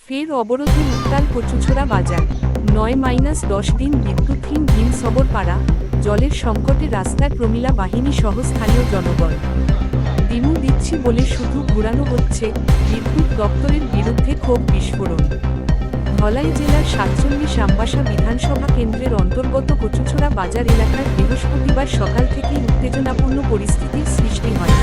ফের অবরোধে উত্তাল কচুছড়া বাজার ৯-১০ দিন বিদ্যুৎহীন ভীমসবর পাড়া জলের সংকটে রাস্তায় প্রমিলা বাহিনী সহ স্থানীয় জনগণ দিমু দিচ্ছি বলে শুধু ঘুরানো হচ্ছে বিদ্যুৎ দপ্তরের বিরুদ্ধে ক্ষোভ বিস্ফোরণ ধলাই জেলার ৪৭ আমবাসা বিধানসভা কেন্দ্রের অন্তর্গত কচুছড়া বাজার এলাকার বৃহস্পতিবার সকাল থেকেই উত্তেজনাপূর্ণ পরিস্থিতির সৃষ্টি হয়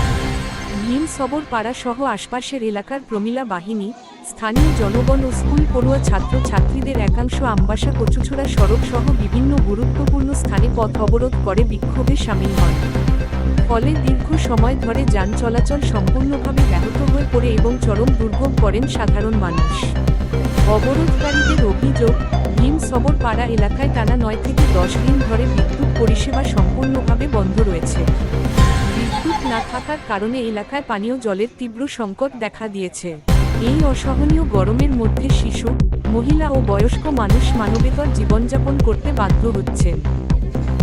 ভীমসবর পাড়া সহ আশপাশের এলাকার প্রমিলা বাহিনী স্থানীয় জনগণ ও স্কুল পড়ুয়া ছাত্রছাত্রীদের একাংশ আমবাসা কচুছড়া সড়ক সহ বিভিন্ন গুরুত্বপূর্ণ স্থানে পথ অবরোধ করে বিক্ষোভে সামিল হন ফলে দীর্ঘ সময় ধরে যান চলাচল সম্পূর্ণভাবে ব্যাহত হয়ে পড়ে এবং চরম দুর্ভোগ করেন সাধারণ মানুষ অবরোধকারীদের অভিযোগ ভীমসবর পাড়া এলাকায় টানা ৯ থেকে ১০ দিন ধরে বিদ্যুৎ পরিষেবা সম্পূর্ণভাবে বন্ধ রয়েছে বিদ্যুৎ না থাকার কারণে এলাকায় পানীয় জলের তীব্র সংকট দেখা দিয়েছে এই অসহনীয় গরমের মধ্যে শিশু মহিলা ও বয়স্ক মানুষ মানবেতর জীবনযাপন করতে বাধ্য হচ্ছেন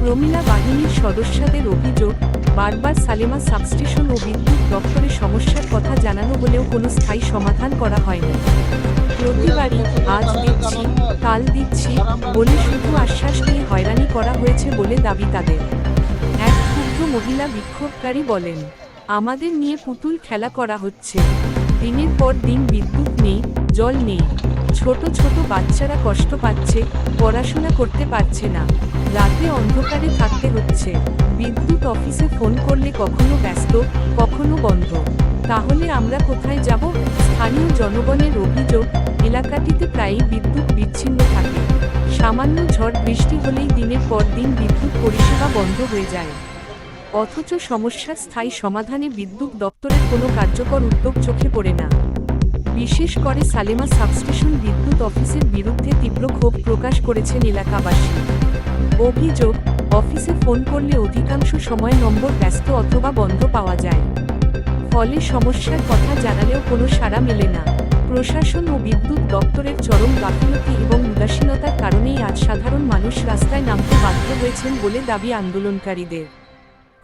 প্রমিলা বাহিনীর সদস্যদের অভিযোগ বারবার সালেমা সাবস্টেশন ও বিদ্যুৎ দপ্তরে সমস্যার কথা জানানো হলেও কোনো স্থায়ী সমাধান করা হয়নি প্রতিবারই আজ দিচ্ছি কাল দিচ্ছি বলে শুধু আশ্বাস দিয়ে হয়রানি করা হয়েছে বলে দাবি তাদের এক ক্ষুব্ধ মহিলা বিক্ষোভকারী বলেন আমাদের নিয়ে পুতুল খেলা করা হচ্ছে দিনের পর দিন বিদ্যুৎ নেই জল নেই ছোট ছোট বাচ্চারা কষ্ট পাচ্ছে পড়াশোনা করতে পারছে না রাতে অন্ধকারে থাকতে হচ্ছে বিদ্যুৎ অফিসে ফোন করলে কখনো ব্যস্ত কখনো বন্ধ তাহলে আমরা কোথায় যাব স্থানীয় জনগণের অভিযোগ এলাকাটিতে প্রায়ই বিদ্যুৎ বিচ্ছিন্ন থাকে সামান্য ঝড় বৃষ্টি হলেই দিনের পর দিন বিদ্যুৎ পরিষেবা বন্ধ হয়ে যায় অথচ সমস্যার স্থায়ী সমাধানে বিদ্যুৎ দপ্তরের কোনো কার্যকর উদ্যোগ চোখে পড়ে না বিশেষ করে সালেমা সাবস্টেশন বিদ্যুৎ অফিসের বিরুদ্ধে তীব্র ক্ষোভ প্রকাশ করেছেন এলাকাবাসী অভিযোগ অফিসে ফোন করলে অধিকাংশ সময় নম্বর ব্যস্ত অথবা বন্ধ পাওয়া যায় ফলে সমস্যার কথা জানালেও কোনো সাড়া মেলে না প্রশাসন ও বিদ্যুৎ দপ্তরের চরম গাফিলতি এবং উদাসীনতার কারণেই আজ সাধারণ মানুষ রাস্তায় নামতে বাধ্য হয়েছেন বলে দাবি আন্দোলনকারীদের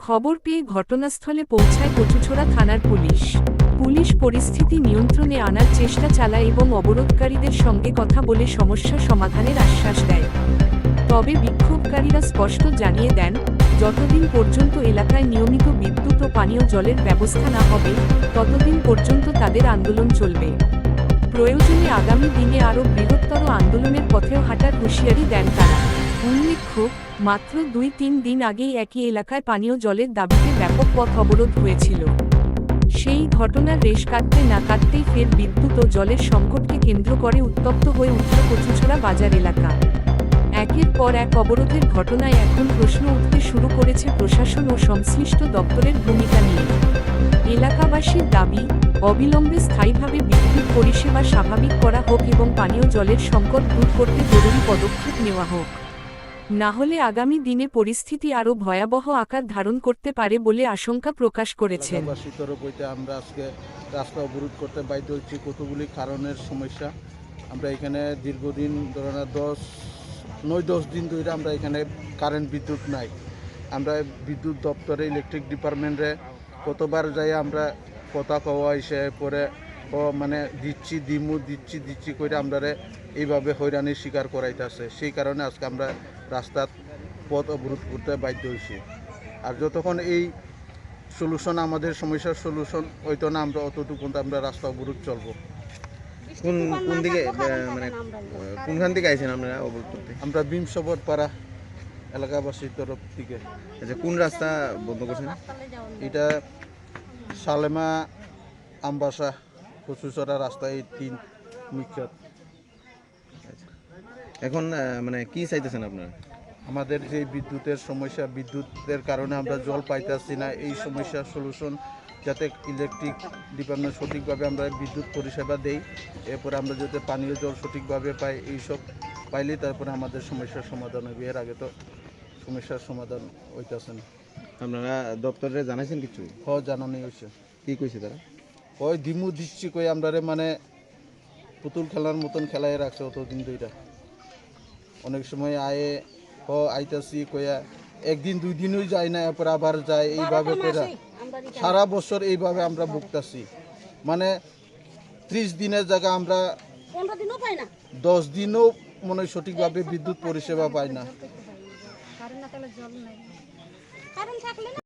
খবর পেয়ে ঘটনাস্থলে পৌঁছায় কচুছড়া থানার পুলিশ পরিস্থিতি নিয়ন্ত্রণে আনার চেষ্টা চালায় এবং অবরোধকারীদের সঙ্গে কথা বলে সমস্যা সমাধানের আশ্বাস দেয় তবে বিক্ষোভকারীরা স্পষ্ট জানিয়ে দেন যতদিন পর্যন্ত এলাকায় নিয়মিত বিদ্যুৎ ও পানীয় জলের ব্যবস্থা না হবে ততদিন পর্যন্ত তাদের আন্দোলন চলবে প্রয়োজনে আগামী দিনে আরও বৃহত্তর আন্দোলনের পথেও হাঁটার হুঁশিয়ারি দেন তারা উল্লেখ্য মাত্র ২-৩ দিন আগেই একই এলাকায় পানীয় জলের দাবিতে ব্যাপক পথ অবরোধ হয়েছিল সেই ঘটনার রেশ কাটতে না কাটতেই ফের বিদ্যুৎ ও জলের সংকটকে কেন্দ্র করে উত্তপ্ত হয়ে উঠল কচুছড়া বাজার এলাকা একের পর এক অবরোধের ঘটনায় এখন প্রশ্ন উঠতে শুরু করেছে প্রশাসন ও সংশ্লিষ্ট দপ্তরের ভূমিকা নিয়ে এলাকাবাসীর দাবি অবিলম্বে স্থায়ীভাবে বিদ্যুৎ পরিষেবা স্বাভাবিক করা হোক এবং পানীয় জলের সংকট দূর করতে জরুরি পদক্ষেপ নেওয়া হোক না হলে আগামী দিনে পরিস্থিতি আরও ভয়াবহ আকার ধারণ করতে পারে বলে আশঙ্কা প্রকাশ করেছেন আমরা আজকে রাস্তা অবরোধ করতে বাধ্য হচ্ছি কতগুলি কারণের সমস্যা আমরা এখানে দীর্ঘদিন ধরে 9-10 দিন ধরে আমরা এখানে কারেন্ট বিদ্যুৎ নাই আমরা বিদ্যুৎ দপ্তরে ইলেকট্রিক ডিপার্টমেন্টে কতবার যাই আমরা কথা কওয়া এসে পরে মানে দিচ্ছি করে আমরা এইভাবে হয়রানির শিকার করাইতেছে সেই কারণে আজকে আমরা রাস্তার পথ অবরোধ করতে বাধ্য হয়েছি আর যতক্ষণ এই সলিউশন আমাদের সমস্যার সলিউশন হইতো না আমরা অতটুকু আমরা রাস্তা অবরোধ চলবো কোন দিকে মানে কোনখান থেকে আইছেন আপনারা অবরোধ করতে আমরা ভীমসবর পাড়া এলাকাবাসীর তরফ থেকে আচ্ছা কোন রাস্তা বন্ধ করছেন এটা সালেমা আমবাসা কচুছড়া রাস্তা এই 3 মুখ্য এখন মানে কি চাইতেছেন আপনারা আমাদের যে বিদ্যুতের সমস্যা বিদ্যুতের কারণে আমরা জল পাইতেছি না এই সমস্যার সলিউশন যাতে ইলেকট্রিক ডিপার্টমেন্ট সঠিকভাবে আমরা বিদ্যুৎ পরিষেবা দেই এরপরে আমরা যাতে পানীয় জল সঠিকভাবে পাই এইসব পাইলেই তারপরে আমাদের সমস্যার সমাধান হবে এর আগে তো সমস্যার সমাধান হইতেছে না আপনারা দপ্তরে জানাইছেন কিছু জানানি হয়েছে কি কইছে তারা দিমু দিচ্ছি কই আমরা মানে পুতুল খেলার মতন খেলায় রাখছে অতদিন ধরে অনেক সময় আইতাছি কইয়া একদিন 2 দিনও যায় না এরপর আবার যায় এইভাবে করে সারা বছর এইভাবে আমরা ভুগতাছি মানে 30 দিনের জায়গা আমরা দিনও পাই না 10 দিনও মনে হয় সঠিকভাবে বিদ্যুৎ পরিষেবা পায় না। কারেন্ট থাকলে না